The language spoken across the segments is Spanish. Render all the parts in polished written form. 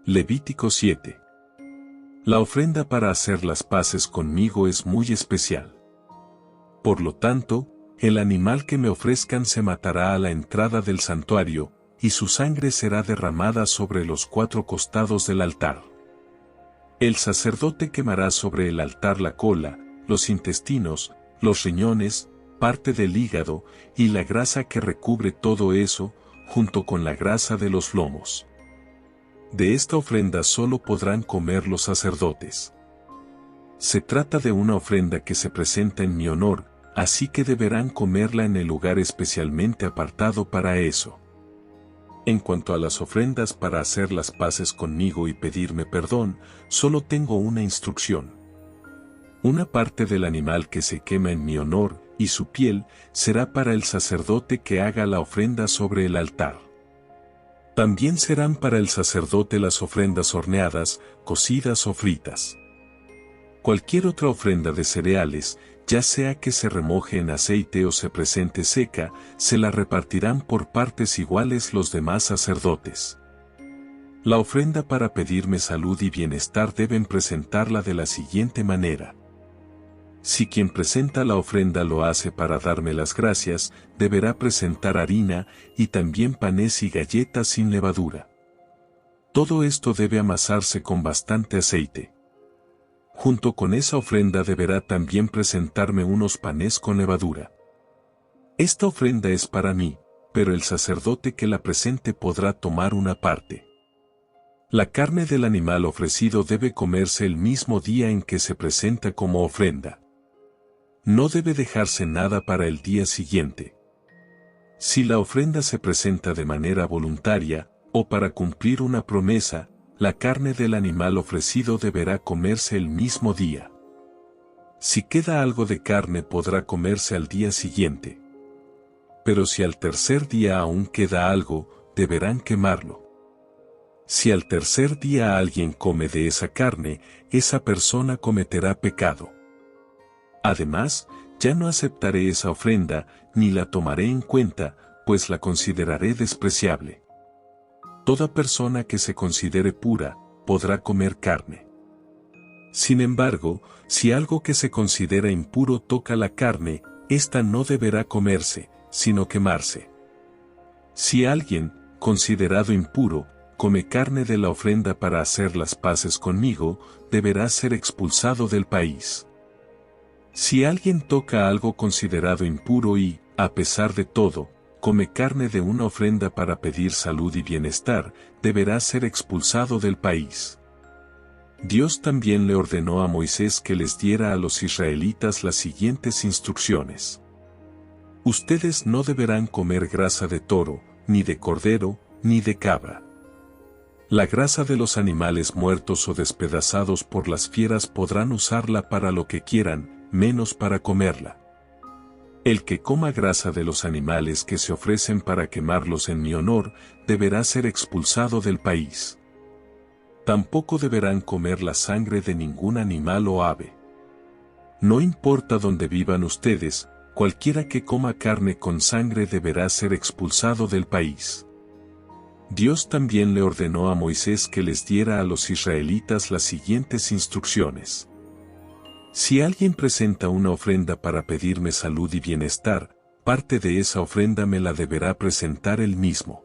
Levítico 7. La ofrenda para hacer las paces conmigo es muy especial. Por lo tanto, el animal que me ofrezcan se matará a la entrada del santuario, y su sangre será derramada sobre los 4 costados del altar. El sacerdote quemará sobre el altar la cola, los intestinos, los riñones, parte del hígado, y la grasa que recubre todo eso, junto con la grasa de los lomos. De esta ofrenda solo podrán comer los sacerdotes. Se trata de una ofrenda que se presenta en mi honor, así que deberán comerla en el lugar especialmente apartado para eso. En cuanto a las ofrendas para hacer las paces conmigo y pedirme perdón, solo tengo una instrucción. Una parte del animal que se quema en mi honor, y su piel, será para el sacerdote que haga la ofrenda sobre el altar. También serán para el sacerdote las ofrendas horneadas, cocidas o fritas. Cualquier otra ofrenda de cereales, ya sea que se remoje en aceite o se presente seca, se la repartirán por partes iguales los demás sacerdotes. La ofrenda para pedirme salud y bienestar deben presentarla de la siguiente manera. Si quien presenta la ofrenda lo hace para darme las gracias, deberá presentar harina y también panes y galletas sin levadura. Todo esto debe amasarse con bastante aceite. Junto con esa ofrenda deberá también presentarme unos panes con levadura. Esta ofrenda es para mí, pero el sacerdote que la presente podrá tomar una parte. La carne del animal ofrecido debe comerse el mismo día en que se presenta como ofrenda. No debe dejarse nada para el día siguiente. Si la ofrenda se presenta de manera voluntaria, o para cumplir una promesa, la carne del animal ofrecido deberá comerse el mismo día. Si queda algo de carne podrá comerse al día siguiente. Pero si al tercer día aún queda algo, deberán quemarlo. Si al tercer día alguien come de esa carne, esa persona cometerá pecado. Además, ya no aceptaré esa ofrenda, ni la tomaré en cuenta, pues la consideraré despreciable. Toda persona que se considere pura, podrá comer carne. Sin embargo, si algo que se considera impuro toca la carne, ésta no deberá comerse, sino quemarse. Si alguien, considerado impuro, come carne de la ofrenda para hacer las paces conmigo, deberá ser expulsado del país. Si alguien toca algo considerado impuro y, a pesar de todo, come carne de una ofrenda para pedir salud y bienestar, deberá ser expulsado del país. Dios también le ordenó a Moisés que les diera a los israelitas las siguientes instrucciones. Ustedes no deberán comer grasa de toro, ni de cordero, ni de cabra. La grasa de los animales muertos o despedazados por las fieras podrán usarla para lo que quieran, menos para comerla. El que coma grasa de los animales que se ofrecen para quemarlos en mi honor, deberá ser expulsado del país. Tampoco deberán comer la sangre de ningún animal o ave. No importa dónde vivan ustedes, cualquiera que coma carne con sangre deberá ser expulsado del país. Dios también le ordenó a Moisés que les diera a los israelitas las siguientes instrucciones. Si alguien presenta una ofrenda para pedirme salud y bienestar, parte de esa ofrenda me la deberá presentar él mismo.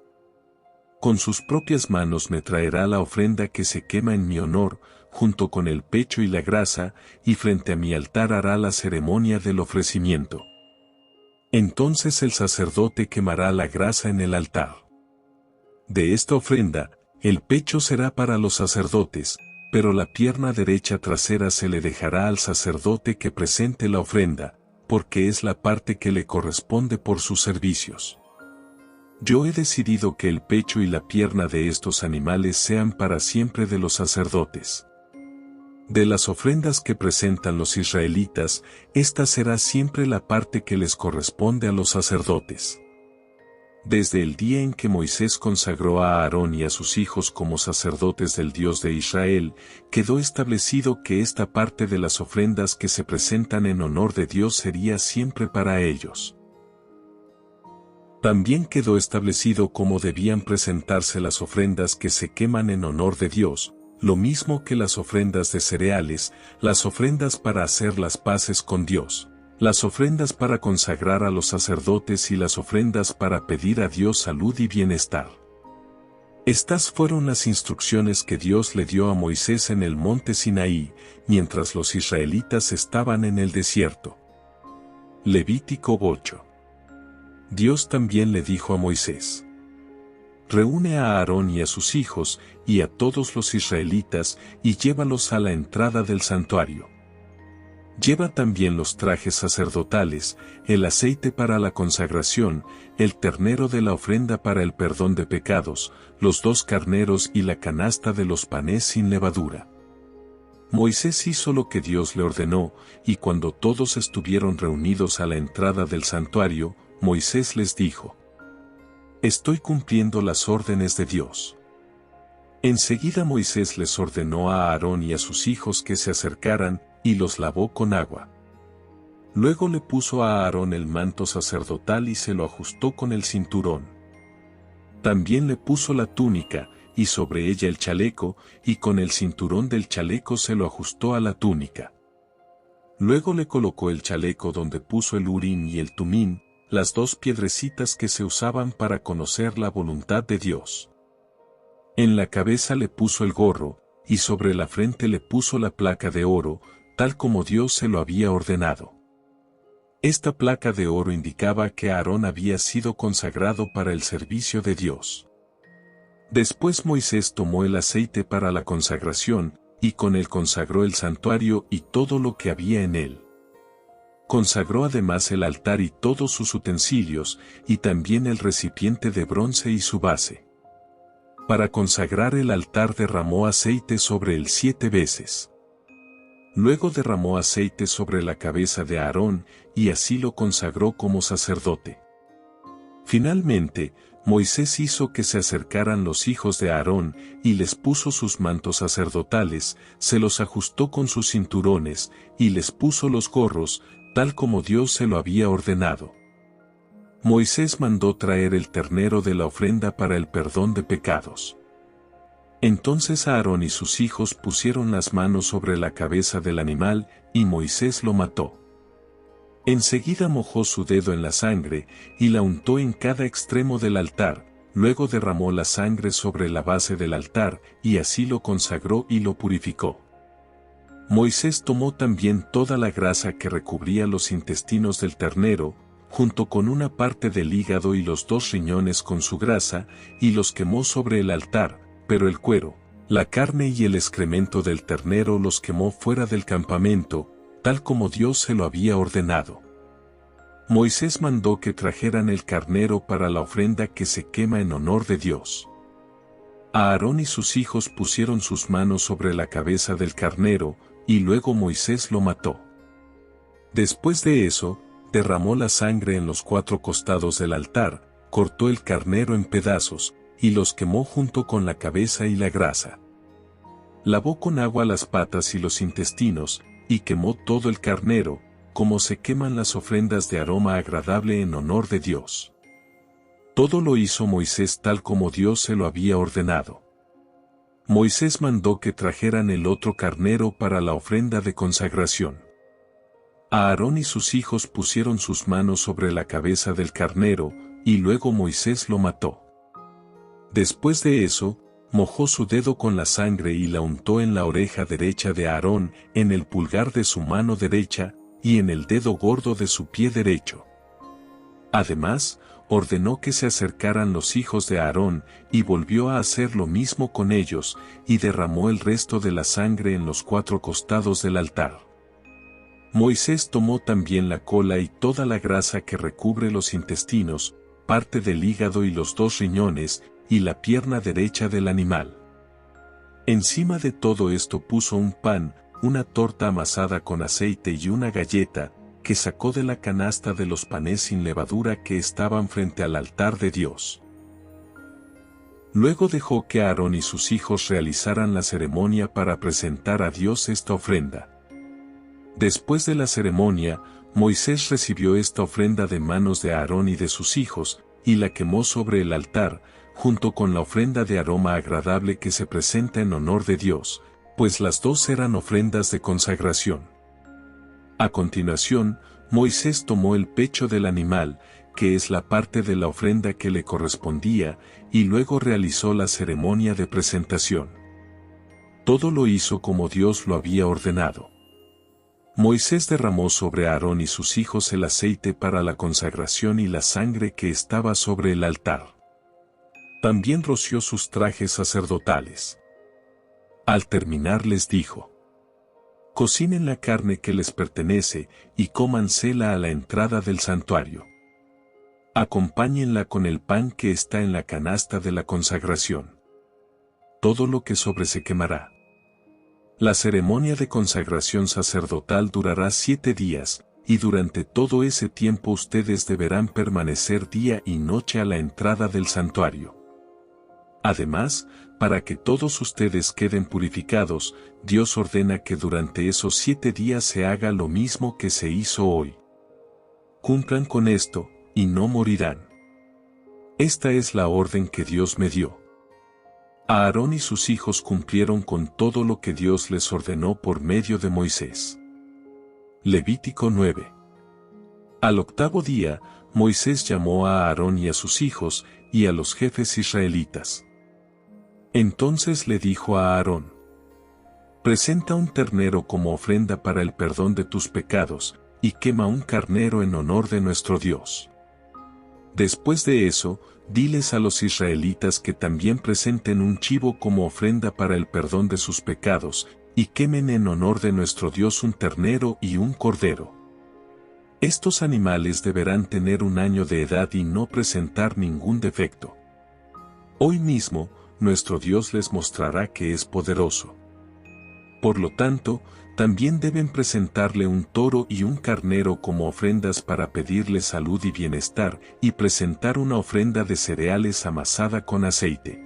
Con sus propias manos me traerá la ofrenda que se quema en mi honor, junto con el pecho y la grasa, y frente a mi altar hará la ceremonia del ofrecimiento. Entonces el sacerdote quemará la grasa en el altar. De esta ofrenda, el pecho será para los sacerdotes, pero la pierna derecha trasera se le dejará al sacerdote que presente la ofrenda, porque es la parte que le corresponde por sus servicios. Yo he decidido que el pecho y la pierna de estos animales sean para siempre de los sacerdotes. De las ofrendas que presentan los israelitas, esta será siempre la parte que les corresponde a los sacerdotes. Desde el día en que Moisés consagró a Aarón y a sus hijos como sacerdotes del Dios de Israel, quedó establecido que esta parte de las ofrendas que se presentan en honor de Dios sería siempre para ellos. También quedó establecido cómo debían presentarse las ofrendas que se queman en honor de Dios, lo mismo que las ofrendas de cereales, las ofrendas para hacer las paces con Dios, las ofrendas para consagrar a los sacerdotes y las ofrendas para pedir a Dios salud y bienestar. Estas fueron las instrucciones que Dios le dio a Moisés en el monte Sinaí, mientras los israelitas estaban en el desierto. Levítico 8. Dios también le dijo a Moisés: reúne a Aarón y a sus hijos, y a todos los israelitas, y llévalos a la entrada del santuario. Lleva también los trajes sacerdotales, el aceite para la consagración, el ternero de la ofrenda para el perdón de pecados, los 2 carneros y la canasta de los panes sin levadura. Moisés hizo lo que Dios le ordenó, y cuando todos estuvieron reunidos a la entrada del santuario, Moisés les dijo: estoy cumpliendo las órdenes de Dios. Enseguida Moisés les ordenó a Aarón y a sus hijos que se acercaran, y los lavó con agua. Luego le puso a Aarón el manto sacerdotal y se lo ajustó con el cinturón. También le puso la túnica, y sobre ella el chaleco, y con el cinturón del chaleco se lo ajustó a la túnica. Luego le colocó el chaleco donde puso el Urim y el Tumim, las 2 piedrecitas que se usaban para conocer la voluntad de Dios. En la cabeza le puso el gorro, y sobre la frente le puso la placa de oro, tal como Dios se lo había ordenado. Esta placa de oro indicaba que Aarón había sido consagrado para el servicio de Dios. Después Moisés tomó el aceite para la consagración, y con él consagró el santuario y todo lo que había en él. Consagró además el altar y todos sus utensilios, y también el recipiente de bronce y su base. Para consagrar el altar derramó aceite sobre él 7 veces. Luego derramó aceite sobre la cabeza de Aarón, y así lo consagró como sacerdote. Finalmente, Moisés hizo que se acercaran los hijos de Aarón, y les puso sus mantos sacerdotales, se los ajustó con sus cinturones, y les puso los gorros, tal como Dios se lo había ordenado. Moisés mandó traer el ternero de la ofrenda para el perdón de pecados. Entonces Aarón y sus hijos pusieron las manos sobre la cabeza del animal, y Moisés lo mató. Enseguida mojó su dedo en la sangre, y la untó en cada extremo del altar, luego derramó la sangre sobre la base del altar, y así lo consagró y lo purificó. Moisés tomó también toda la grasa que recubría los intestinos del ternero, junto con una parte del hígado y los 2 riñones con su grasa, y los quemó sobre el altar, pero el cuero, la carne y el excremento del ternero los quemó fuera del campamento, tal como Dios se lo había ordenado. Moisés mandó que trajeran el carnero para la ofrenda que se quema en honor de Dios. Aarón y sus hijos pusieron sus manos sobre la cabeza del carnero, y luego Moisés lo mató. Después de eso, derramó la sangre en los 4 costados del altar, cortó el carnero en pedazos, y los quemó junto con la cabeza y la grasa. Lavó con agua las patas y los intestinos, y quemó todo el carnero, como se queman las ofrendas de aroma agradable en honor de Dios. Todo lo hizo Moisés tal como Dios se lo había ordenado. Moisés mandó que trajeran el otro carnero para la ofrenda de consagración. Aarón y sus hijos pusieron sus manos sobre la cabeza del carnero, y luego Moisés lo mató. Después de eso, mojó su dedo con la sangre y la untó en la oreja derecha de Aarón, en el pulgar de su mano derecha, y en el dedo gordo de su pie derecho. Además, ordenó que se acercaran los hijos de Aarón, y volvió a hacer lo mismo con ellos, y derramó el resto de la sangre en los 4 costados del altar. Moisés tomó también la cola y toda la grasa que recubre los intestinos, parte del hígado y los 2 riñones, y la pierna derecha del animal. Encima de todo esto puso un pan, una torta amasada con aceite y una galleta, que sacó de la canasta de los panes sin levadura que estaban frente al altar de Dios. Luego dejó que Aarón y sus hijos realizaran la ceremonia para presentar a Dios esta ofrenda. Después de la ceremonia, Moisés recibió esta ofrenda de manos de Aarón y de sus hijos, y la quemó sobre el altar, junto con la ofrenda de aroma agradable que se presenta en honor de Dios, pues las dos eran ofrendas de consagración. A continuación, Moisés tomó el pecho del animal, que es la parte de la ofrenda que le correspondía, y luego realizó la ceremonia de presentación. Todo lo hizo como Dios lo había ordenado. Moisés derramó sobre Aarón y sus hijos el aceite para la consagración y la sangre que estaba sobre el altar. También roció sus trajes sacerdotales. Al terminar les dijo: cocinen la carne que les pertenece y cómansela a la entrada del santuario. Acompáñenla con el pan que está en la canasta de la consagración. Todo lo que sobre se quemará. La ceremonia de consagración sacerdotal durará 7 días, y durante todo ese tiempo ustedes deberán permanecer día y noche a la entrada del santuario. Además, para que todos ustedes queden purificados, Dios ordena que durante esos 7 días se haga lo mismo que se hizo hoy. Cumplan con esto, y no morirán. Esta es la orden que Dios me dio. Aarón y sus hijos cumplieron con todo lo que Dios les ordenó por medio de Moisés. Levítico 9. Al 8º día, Moisés llamó a Aarón y a sus hijos, y a los jefes israelitas. Entonces le dijo a Aarón: presenta un ternero como ofrenda para el perdón de tus pecados, y quema un carnero en honor de nuestro Dios. Después de eso, diles a los israelitas que también presenten un chivo como ofrenda para el perdón de sus pecados, y quemen en honor de nuestro Dios un ternero y un cordero. Estos animales deberán tener 1 año de edad y no presentar ningún defecto. Hoy mismo, nuestro Dios les mostrará que es poderoso. Por lo tanto, también deben presentarle un toro y un carnero como ofrendas para pedirle salud y bienestar, y presentar una ofrenda de cereales amasada con aceite.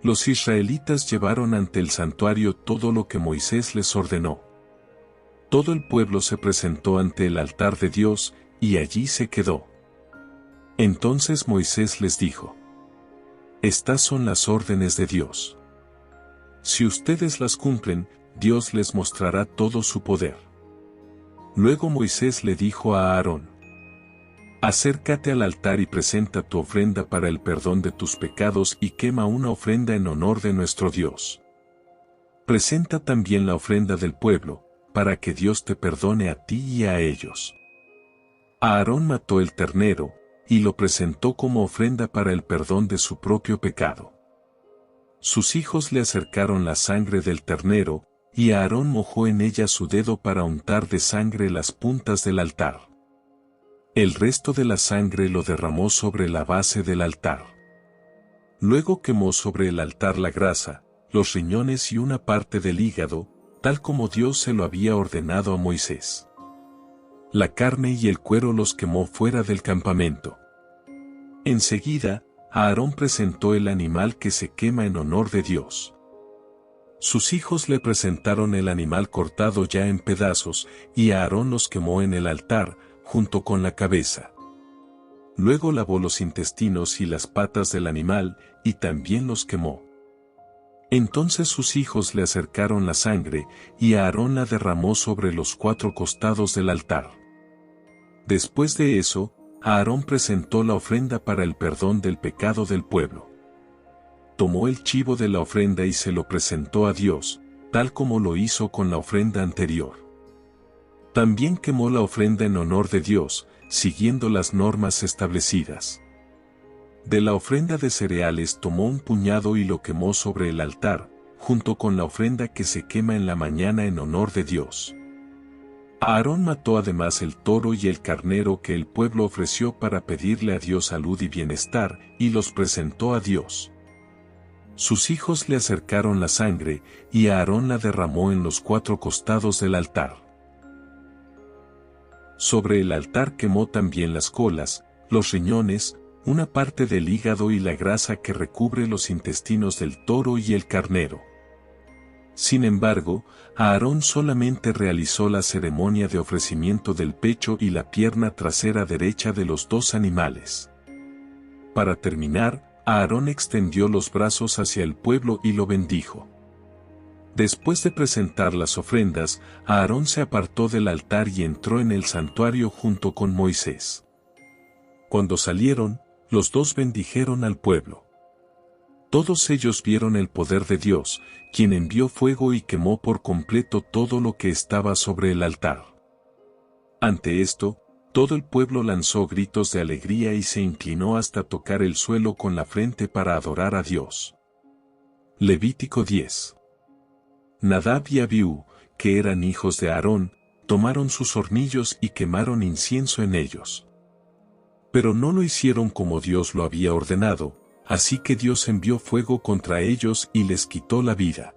Los israelitas llevaron ante el santuario todo lo que Moisés les ordenó. Todo el pueblo se presentó ante el altar de Dios, y allí se quedó. Entonces Moisés les dijo: estas son las órdenes de Dios. Si ustedes las cumplen, Dios les mostrará todo su poder. Luego Moisés le dijo a Aarón: acércate al altar y presenta tu ofrenda para el perdón de tus pecados y quema una ofrenda en honor de nuestro Dios. Presenta también la ofrenda del pueblo, para que Dios te perdone a ti y a ellos. Aarón mató el ternero, y lo presentó como ofrenda para el perdón de su propio pecado. Sus hijos le acercaron la sangre del ternero, y Aarón mojó en ella su dedo para untar de sangre las puntas del altar. El resto de la sangre lo derramó sobre la base del altar. Luego quemó sobre el altar la grasa, los riñones y una parte del hígado, tal como Dios se lo había ordenado a Moisés. La carne y el cuero los quemó fuera del campamento. Enseguida, Aarón presentó el animal que se quema en honor de Dios. Sus hijos le presentaron el animal cortado ya en pedazos, y Aarón los quemó en el altar, junto con la cabeza. Luego lavó los intestinos y las patas del animal, y también los quemó. Entonces sus hijos le acercaron la sangre, y Aarón la derramó sobre los 4 costados del altar. Después de eso, Aarón presentó la ofrenda para el perdón del pecado del pueblo. Tomó el chivo de la ofrenda y se lo presentó a Dios, tal como lo hizo con la ofrenda anterior. También quemó la ofrenda en honor de Dios, siguiendo las normas establecidas. De la ofrenda de cereales tomó un puñado y lo quemó sobre el altar, junto con la ofrenda que se quema en la mañana en honor de Dios. Aarón mató además el toro y el carnero que el pueblo ofreció para pedirle a Dios salud y bienestar, y los presentó a Dios. Sus hijos le acercaron la sangre, y Aarón la derramó en los 4 costados del altar. Sobre el altar quemó también las colas, los riñones, una parte del hígado y la grasa que recubre los intestinos del toro y el carnero. Sin embargo, Aarón solamente realizó la ceremonia de ofrecimiento del pecho y la pierna trasera derecha de los 2 animales. Para terminar, Aarón extendió los brazos hacia el pueblo y lo bendijo. Después de presentar las ofrendas, Aarón se apartó del altar y entró en el santuario junto con Moisés. Cuando salieron, los dos bendijeron al pueblo. Todos ellos vieron el poder de Dios, quien envió fuego y quemó por completo todo lo que estaba sobre el altar. Ante esto, todo el pueblo lanzó gritos de alegría y se inclinó hasta tocar el suelo con la frente para adorar a Dios. Levítico 10. Nadab y Abiú, que eran hijos de Aarón, tomaron sus hornillos y quemaron incienso en ellos. Pero no lo hicieron como Dios lo había ordenado, así que Dios envió fuego contra ellos y les quitó la vida.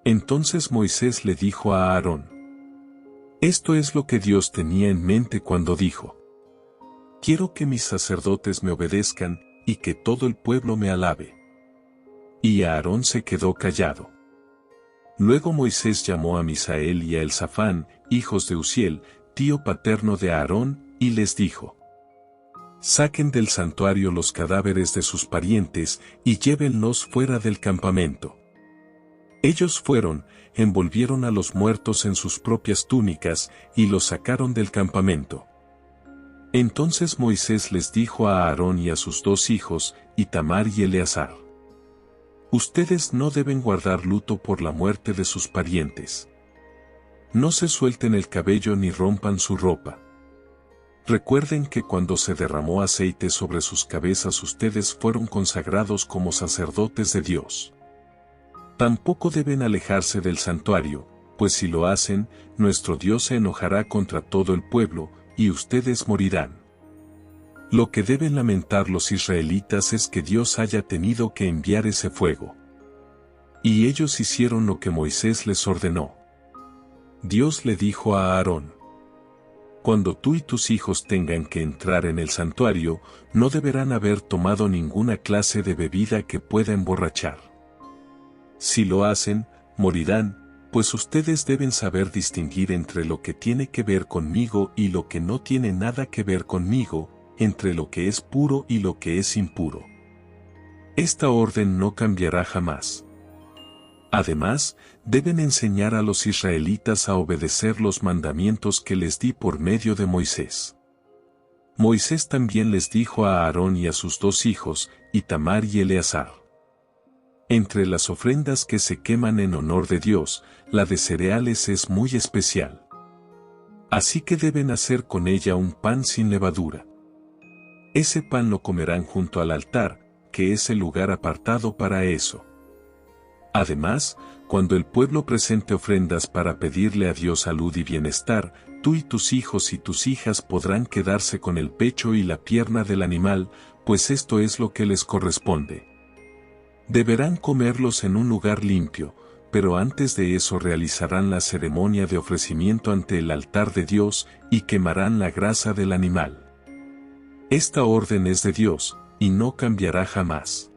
Entonces Moisés le dijo a Aarón: esto es lo que Dios tenía en mente cuando dijo: quiero que mis sacerdotes me obedezcan, y que todo el pueblo me alabe. Y Aarón se quedó callado. Luego Moisés llamó a Misael y a Elzafán, hijos de Uziel, tío paterno de Aarón, y les dijo: saquen del santuario los cadáveres de sus parientes, y llévenlos fuera del campamento. Ellos fueron, envolvieron a los muertos en sus propias túnicas, y los sacaron del campamento. Entonces Moisés les dijo a Aarón y a sus dos hijos, Itamar y Eleazar: ustedes no deben guardar luto por la muerte de sus parientes. No se suelten el cabello ni rompan su ropa. Recuerden que cuando se derramó aceite sobre sus cabezas ustedes fueron consagrados como sacerdotes de Dios. Tampoco deben alejarse del santuario, pues si lo hacen, nuestro Dios se enojará contra todo el pueblo, y ustedes morirán. Lo que deben lamentar los israelitas es que Dios haya tenido que enviar ese fuego. Y ellos hicieron lo que Moisés les ordenó. Dios le dijo a Aarón: cuando tú y tus hijos tengan que entrar en el santuario, no deberán haber tomado ninguna clase de bebida que pueda emborrachar. Si lo hacen, morirán, pues ustedes deben saber distinguir entre lo que tiene que ver conmigo y lo que no tiene nada que ver conmigo, entre lo que es puro y lo que es impuro. Esta orden no cambiará jamás. Además, deben enseñar a los israelitas a obedecer los mandamientos que les di por medio de Moisés. Moisés también les dijo a Aarón y a sus dos hijos, Itamar y Eleazar: entre las ofrendas que se queman en honor de Dios, la de cereales es muy especial. Así que deben hacer con ella un pan sin levadura. Ese pan lo comerán junto al altar, que es el lugar apartado para eso. Además, cuando el pueblo presente ofrendas para pedirle a Dios salud y bienestar, tú y tus hijos y tus hijas podrán quedarse con el pecho y la pierna del animal, pues esto es lo que les corresponde. Deberán comerlos en un lugar limpio, pero antes de eso realizarán la ceremonia de ofrecimiento ante el altar de Dios y quemarán la grasa del animal. Esta orden es de Dios, y no cambiará jamás.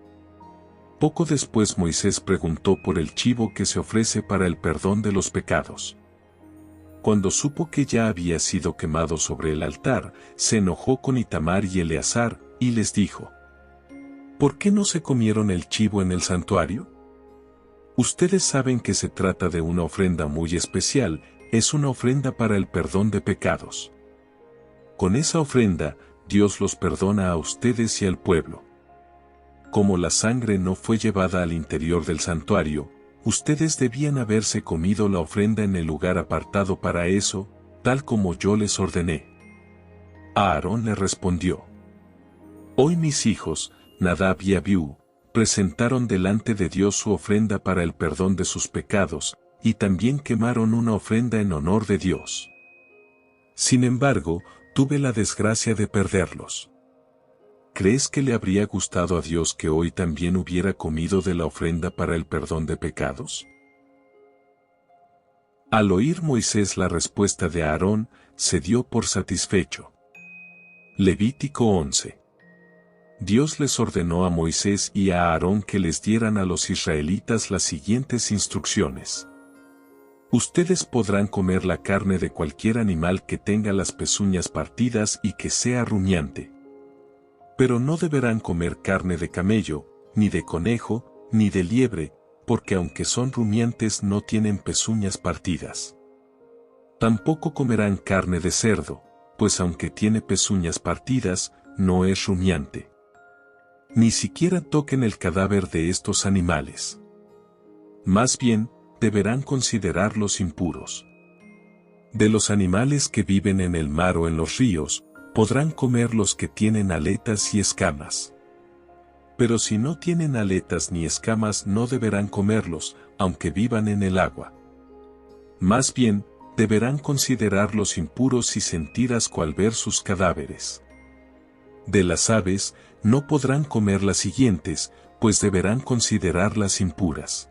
Poco después Moisés preguntó por el chivo que se ofrece para el perdón de los pecados. Cuando supo que ya había sido quemado sobre el altar, se enojó con Itamar y Eleazar, y les dijo: ¿por qué no se comieron el chivo en el santuario? Ustedes saben que se trata de una ofrenda muy especial, es una ofrenda para el perdón de pecados. Con esa ofrenda, Dios los perdona a ustedes y al pueblo. Como la sangre no fue llevada al interior del santuario, ustedes debían haberse comido la ofrenda en el lugar apartado para eso, tal como yo les ordené. Aarón le respondió: hoy mis hijos, Nadab y Abiú, presentaron delante de Dios su ofrenda para el perdón de sus pecados, y también quemaron una ofrenda en honor de Dios. Sin embargo, tuve la desgracia de perderlos. ¿Crees que le habría gustado a Dios que hoy también hubiera comido de la ofrenda para el perdón de pecados? Al oír Moisés la respuesta de Aarón, se dio por satisfecho. Levítico 11. Dios les ordenó a Moisés y a Aarón que les dieran a los israelitas las siguientes instrucciones. Ustedes podrán comer la carne de cualquier animal que tenga las pezuñas partidas y que sea rumiante. Pero no deberán comer carne de camello, ni de conejo, ni de liebre, porque aunque son rumiantes no tienen pezuñas partidas. Tampoco comerán carne de cerdo, pues aunque tiene pezuñas partidas, no es rumiante. Ni siquiera toquen el cadáver de estos animales. Más bien, deberán considerarlos impuros. De los animales que viven en el mar o en los ríos, podrán comer los que tienen aletas y escamas. Pero si no tienen aletas ni escamas no deberán comerlos, aunque vivan en el agua. Más bien, deberán considerarlos impuros y sentir asco al ver sus cadáveres. De las aves, no podrán comer las siguientes, pues deberán considerarlas impuras: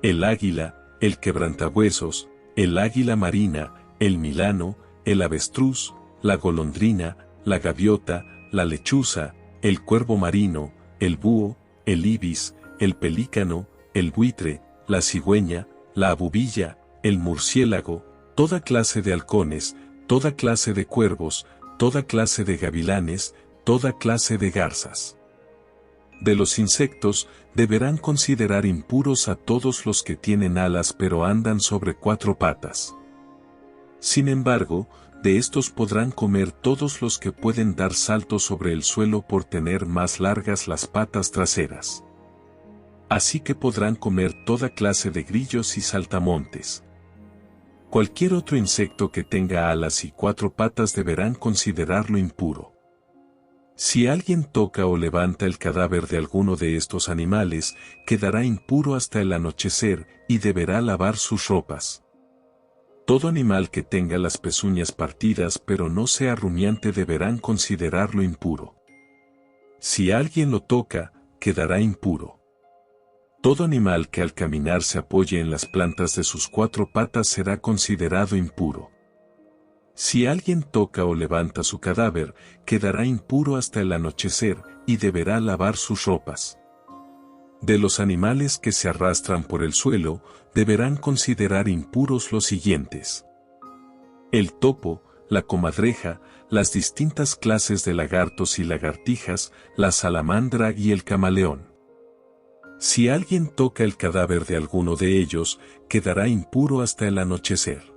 el águila, el quebrantahuesos, el águila marina, el milano, el avestruz, la golondrina, la gaviota, la lechuza, el cuervo marino, el búho, el ibis, el pelícano, el buitre, la cigüeña, la abubilla, el murciélago, toda clase de halcones, toda clase de cuervos, toda clase de gavilanes, toda clase de garzas. De los insectos, deberán considerar impuros a todos los que tienen alas pero andan sobre 4 patas. Sin embargo, de estos podrán comer todos los que pueden dar saltos sobre el suelo por tener más largas las patas traseras. Así que podrán comer toda clase de grillos y saltamontes. Cualquier otro insecto que tenga alas y 4 patas deberán considerarlo impuro. Si alguien toca o levanta el cadáver de alguno de estos animales, quedará impuro hasta el anochecer y deberá lavar sus ropas. Todo animal que tenga las pezuñas partidas pero no sea rumiante deberán considerarlo impuro. Si alguien lo toca, quedará impuro. Todo animal que al caminar se apoye en las plantas de sus 4 patas será considerado impuro. Si alguien toca o levanta su cadáver, quedará impuro hasta el anochecer y deberá lavar sus ropas. De los animales que se arrastran por el suelo, deberán considerar impuros los siguientes: el topo, la comadreja, las distintas clases de lagartos y lagartijas, la salamandra y el camaleón. Si alguien toca el cadáver de alguno de ellos, quedará impuro hasta el anochecer.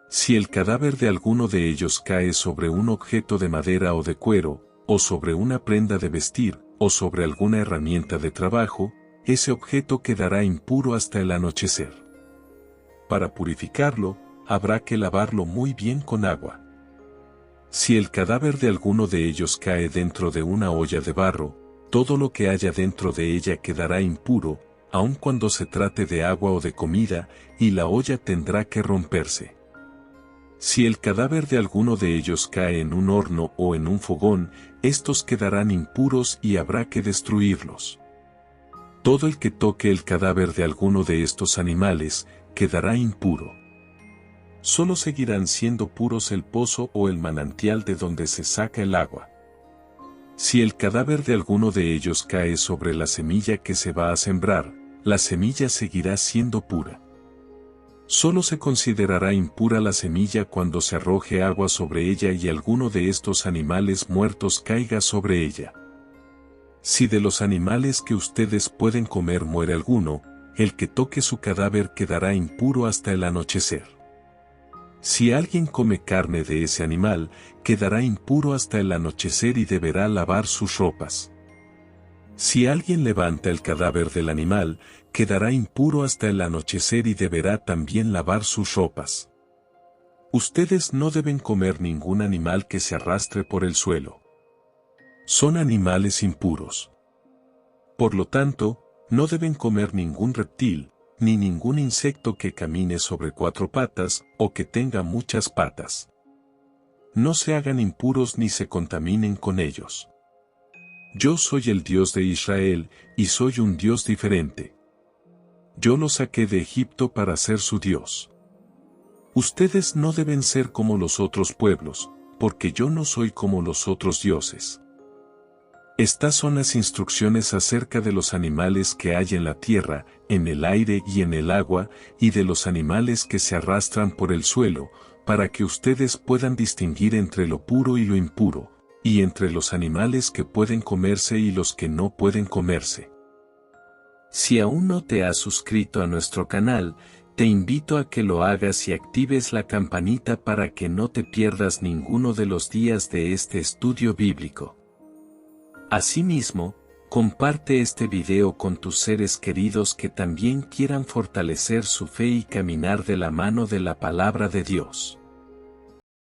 Si el cadáver de alguno de ellos cae sobre un objeto de madera o de cuero, o sobre una prenda de vestir, o sobre alguna herramienta de trabajo, ese objeto quedará impuro hasta el anochecer. Para purificarlo, habrá que lavarlo muy bien con agua. Si el cadáver de alguno de ellos cae dentro de una olla de barro, todo lo que haya dentro de ella quedará impuro, aun cuando se trate de agua o de comida, y la olla tendrá que romperse. Si el cadáver de alguno de ellos cae en un horno o en un fogón, estos quedarán impuros y habrá que destruirlos. Todo el que toque el cadáver de alguno de estos animales, quedará impuro. Solo seguirán siendo puros el pozo o el manantial de donde se saca el agua. Si el cadáver de alguno de ellos cae sobre la semilla que se va a sembrar, la semilla seguirá siendo pura. Solo se considerará impura la semilla cuando se arroje agua sobre ella y alguno de estos animales muertos caiga sobre ella. Si de los animales que ustedes pueden comer muere alguno, el que toque su cadáver quedará impuro hasta el anochecer. Si alguien come carne de ese animal, quedará impuro hasta el anochecer y deberá lavar sus ropas. Si alguien levanta el cadáver del animal, quedará impuro hasta el anochecer y deberá también lavar sus ropas. Ustedes no deben comer ningún animal que se arrastre por el suelo. Son animales impuros. Por lo tanto, no deben comer ningún reptil, ni ningún insecto que camine sobre 4 patas o que tenga muchas patas. No se hagan impuros ni se contaminen con ellos. Yo soy el Dios de Israel, y soy un Dios diferente. Yo los saqué de Egipto para ser su Dios. Ustedes no deben ser como los otros pueblos, porque yo no soy como los otros dioses. Estas son las instrucciones acerca de los animales que hay en la tierra, en el aire y en el agua, y de los animales que se arrastran por el suelo, para que ustedes puedan distinguir entre lo puro y lo impuro, y entre los animales que pueden comerse y los que no pueden comerse. Si aún no te has suscrito a nuestro canal, te invito a que lo hagas y actives la campanita para que no te pierdas ninguno de los días de este estudio bíblico. Asimismo, comparte este video con tus seres queridos que también quieran fortalecer su fe y caminar de la mano de la palabra de Dios.